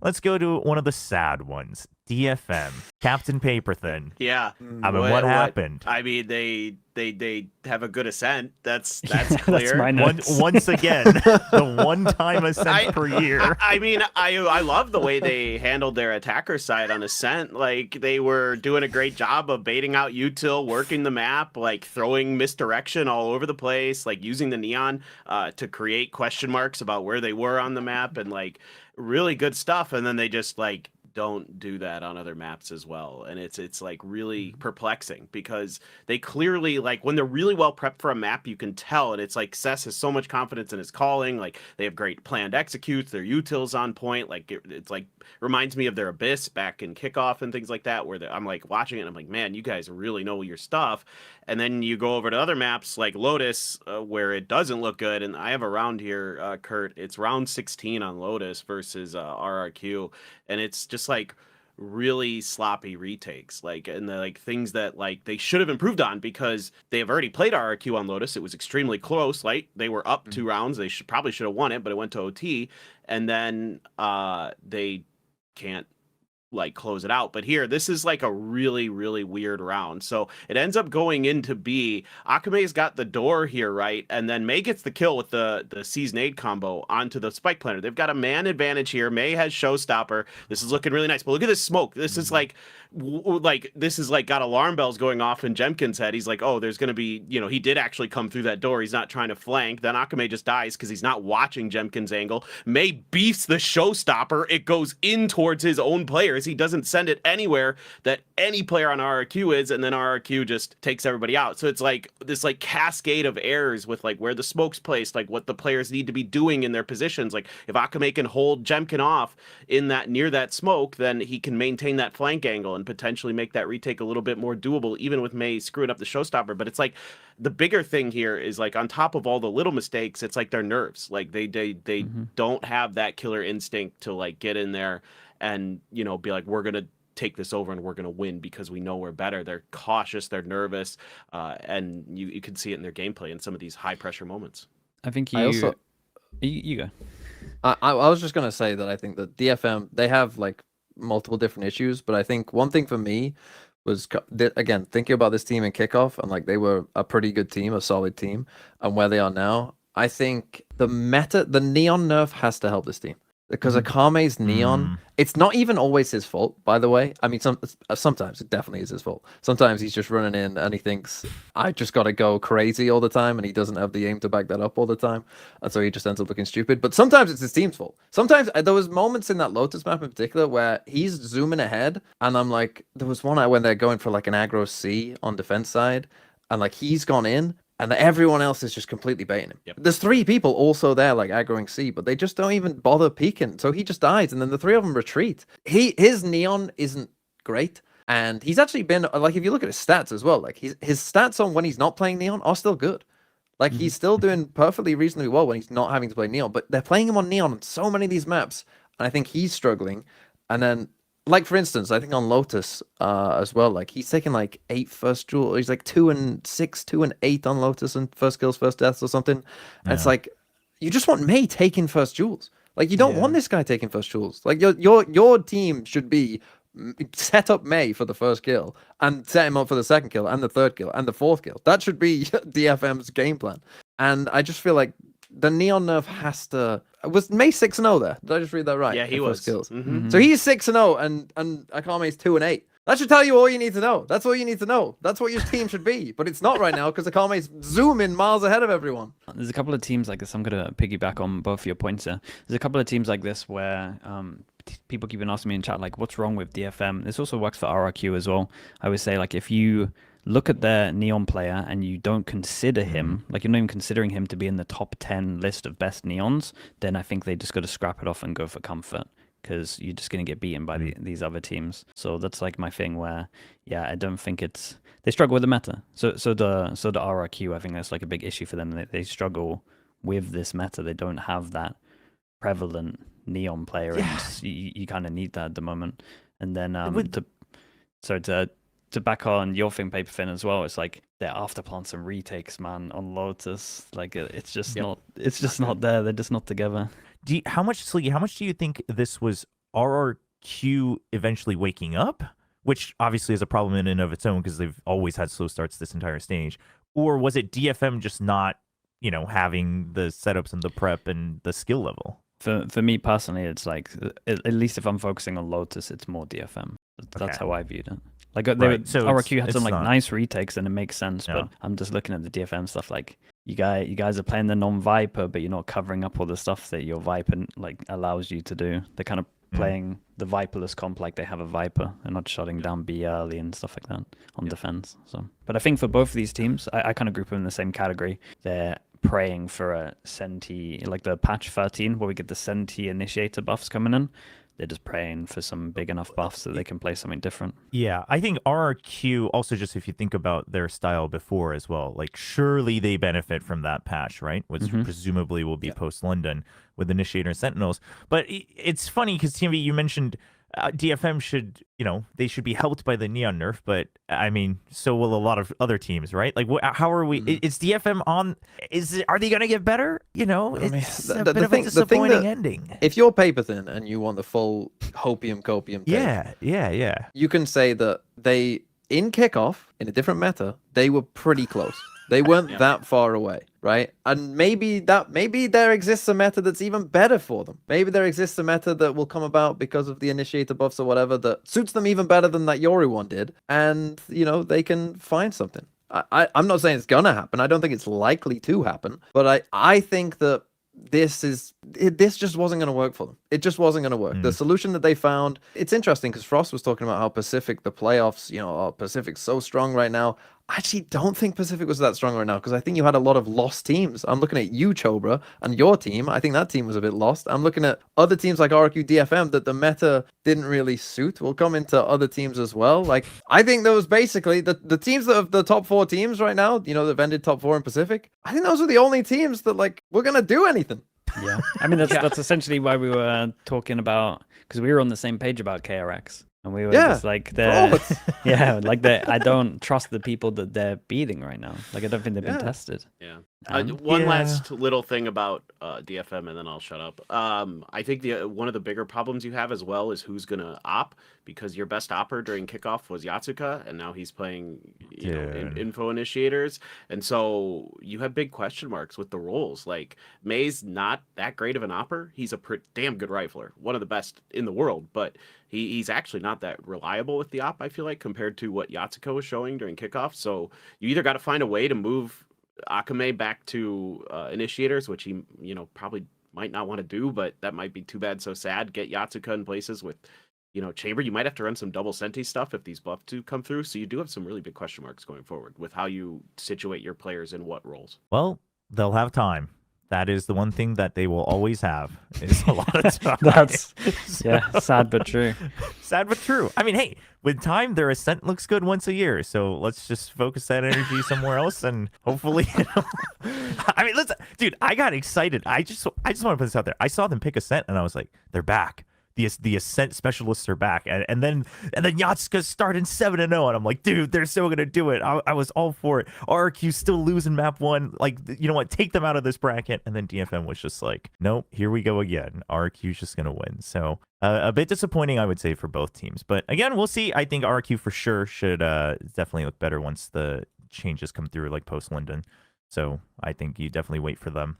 let's go to one of the sad ones. DFM, Captain Paperthin. Yeah. I mean, what happened? I mean, they have a good ascent. That's Yeah, clear. that's my notes. Once again, the one-time ascent per year. I mean, I love the way they handled their attacker side on ascent. Like, they were doing a great job of baiting out util, working the map, like throwing misdirection all over the place, like using the neon to create question marks about where they were on the map, and like really good stuff. And then they just like don't do that on other maps as well, and it's like really perplexing, because they clearly, like, when they're really well prepped for a map, you can tell, and it's like Cess has so much confidence in his calling, like they have great planned executes, their utils on point, like it's like reminds me of their Abyss back in Kickoff and things like that, where I'm like watching it and I'm like, man, you guys really know your stuff. And then you go over to other maps like Lotus, where it doesn't look good. And I have a round here, Kurt. It's round 16 on Lotus versus RRQ, and it's just like really sloppy retakes, like, and the like things that like they should have improved on, because they have already played RRQ on Lotus. It was extremely close. Like, they were up 2 rounds. They probably should have won it, but it went to OT, and then they can't like close it out. But here, this is like a really weird round, so it ends up going into B. Akame's got the door here, right, and then May gets the kill with the Seize Nade combo onto the spike planter. They've got a man advantage here. May has Showstopper. This is looking really nice, but look at this smoke. This is like this is like got alarm bells going off in Jemkin's head. He's like, oh, there's gonna be, you know, he did actually come through that door. He's not trying to flank. Then Akame just dies because he's not watching Jemkin's angle. May beefs the Showstopper. It goes in towards his own players. He doesn't send it anywhere that any player on RRQ is, and then RRQ just takes everybody out. So it's like this like cascade of errors with like where the smoke's placed, like what the players need to be doing in their positions. Like, if Akame can hold Jemkin off in that near that smoke, then he can maintain that flank angle and potentially make that retake a little bit more doable, even with May screwing up the Showstopper. But it's like the bigger thing here is like, on top of all the little mistakes, it's like their nerves. Like they don't have that killer instinct to like get in there and, you know, be like, we're gonna take this over and we're gonna win because we know we're better. They're cautious, they're nervous, and you can see it in their gameplay in some of these high pressure moments. I think you go. I was just gonna say that I think that DFM, they have like multiple different issues, but I think one thing for me was, again, thinking about this team in Kickoff, and like they were a pretty good team, a solid team, and where they are now, I think the neon nerf has to help this team. Because Akame's neon, it's not even always his fault, by the way. I mean, sometimes it definitely is his fault. Sometimes he's just running in and he thinks, I just got to go crazy all the time, and he doesn't have the aim to back that up all the time. And so he just ends up looking stupid. But sometimes it's his team's fault. Sometimes there was moments in that Lotus map in particular where he's zooming ahead, and I'm like, there was one when they're going for like an aggro C on defense side, and like he's gone in, and everyone else is just completely baiting him. Yep. There's 3 people also there, like aggroing C, but they just don't even bother peeking. So he just dies, and then the 3 of them retreat. His neon isn't great, and he's actually been like, if you look at his stats as well, like his stats on when he's not playing neon are still good. Like he's still doing perfectly reasonably well when he's not having to play neon. But they're playing him on neon on so many of these maps, and I think he's struggling. And then, like, for instance, I think on Lotus as well, like he's taking like 8 first duel. He's like 2 and 6, 2 and 8 on Lotus and first kills, first deaths or something. And it's like, you just want May taking first duels. Like, you don't want this guy taking first duels. Like your team should be set up May for the first kill and set him up for the second kill and the third kill and the fourth kill. That should be DFM's game plan. And I just feel like the neon nerf has to. Was May 6-0 there? Did I just read that right? Yeah, he was. Kills. So he's 6-0, and Akame's 2 and 8. That should tell you all you need to know. That's all you need to know. That's what your team should be. But it's not right now because Akame's zooming miles ahead of everyone. There's a couple of teams like this. I'm going to piggyback on both your points there. There's a couple of teams like this where people keep on asking me in chat, like, what's wrong with DFM? This also works for RRQ as well. I would say, like, if you look at their neon player and you don't consider him, like you're not even considering him to be in the top 10 list of best neons, then I think they just got to scrap it off and go for comfort, because you're just going to get beaten by these other teams. So that's like my thing where, yeah, I don't think they struggle with the meta. So the RRQ, I think that's like a big issue for them. They struggle with this meta. They don't have that prevalent neon player, and you kind of need that at the moment. And then to back on your thing, Paperfin, as well, it's like their afterplants and retakes, man, on Lotus. Like it's just not there. They're just not together. How much do you think this was RRQ eventually waking up, which obviously is a problem in and of its own because they've always had slow starts this entire stage? Or was it DFM just not, having the setups and the prep and the skill level? For me personally, it's like, at least if I'm focusing on Lotus, it's more DFM. That's how I viewed it. Like So RRQ had some it's like not- nice retakes and it makes sense, Yeah. but I'm just looking at the DFM stuff like you guys are playing the non-Viper, but you're not covering up all the stuff that your Viper like allows you to do. They're kind of playing the Viperless comp like they have a Viper and not shutting down B early and stuff like that on defense. So, but I think for both of these teams, I kind of group them in the same category. They're praying for a Senti, like the patch 13 where we get the Senti initiator buffs coming in. They're just praying for some big enough buffs that they can play something different. Yeah, I think RRQ also, just if you think about their style before as well, like surely they benefit from that patch, right? Which presumably will be post-London with Initiator and Sentinels. But it's funny because, TMV, you mentioned DFM should, they should be helped by the Neon nerf, but I mean, so will a lot of other teams, right? Like, how are we? Is DFM on? Are they gonna get better? It's a bit of a disappointing ending. If you're paper thin and you want the full copium take, Yeah. you can say that they, in kickoff, in a different meta, they were pretty close. They weren't that far away, right? And maybe there exists a meta that's even better for them. Maybe there exists a meta that will come about because of the initiator buffs or whatever that suits them even better than that Yori one did. And, they can find something. I'm not saying it's gonna happen. I don't think it's likely to happen. But I think that this just wasn't going to work for them. It just wasn't going to work. The solution that they found, it's interesting because Frost was talking about how Pacific, the playoffs, Pacific's so strong right now. I actually don't think Pacific was that strong right now because I think you had a lot of lost teams. I'm looking at you, Chobra, and your team. I think that team was a bit lost. I'm looking at other teams like RQ, DFM that the meta didn't really suit. We'll come into other teams as well. Like, I think those basically, the teams that have the top 4 teams right now, that ended top 4 in Pacific, I think those are the only teams that, like, we're going to do anything. Yeah, I mean that's essentially why we were talking about, because we were on the same page about KRX, and we were just like I don't trust the people that they're beating right now. Like I don't think they've been tested. Yeah. One last little thing about DFM, and then I'll shut up. I think one of the bigger problems you have as well is who's gonna op, because your best opper during kickoff was Yatsuka, and now he's playing info initiators, and so you have big question marks with the roles. Like May's not that great of an opper. He's a damn good rifler, one of the best in the world, but he's actually not that reliable with the op, I feel like, compared to what Yatsuka was showing during kickoff. So you either got to find a way to move Akame back to initiators, which he probably might not want to do, but that might be too bad so sad. Get Yatsuka in places with Chamber. You might have to run some double Senti stuff if these buffs do come through, so you do have some really big question marks going forward with how you situate your players in what roles. Well, they'll have time. That is the one thing that they will always have, is a lot of time. That's sad but true. Sad but true. I mean, hey, with time, their ascent looks good once a year. So let's just focus that energy somewhere else, and hopefully, I mean, listen, dude, I got excited. I just want to put this out there. I saw them pick ascent, and I was like, they're back. The ascent specialists are back, and then Yatsuka starting 7-0, and I'm like, dude, they're still gonna do it. I was all for it. RQ still losing map 1, like, you know what? Take them out of this bracket, and then DFM was just like, nope, here we go again. RQ's just gonna win. So a bit disappointing, I would say, for both teams. But again, we'll see. I think RQ for sure should definitely look better once the changes come through, like post Linden. So I think you definitely wait for them.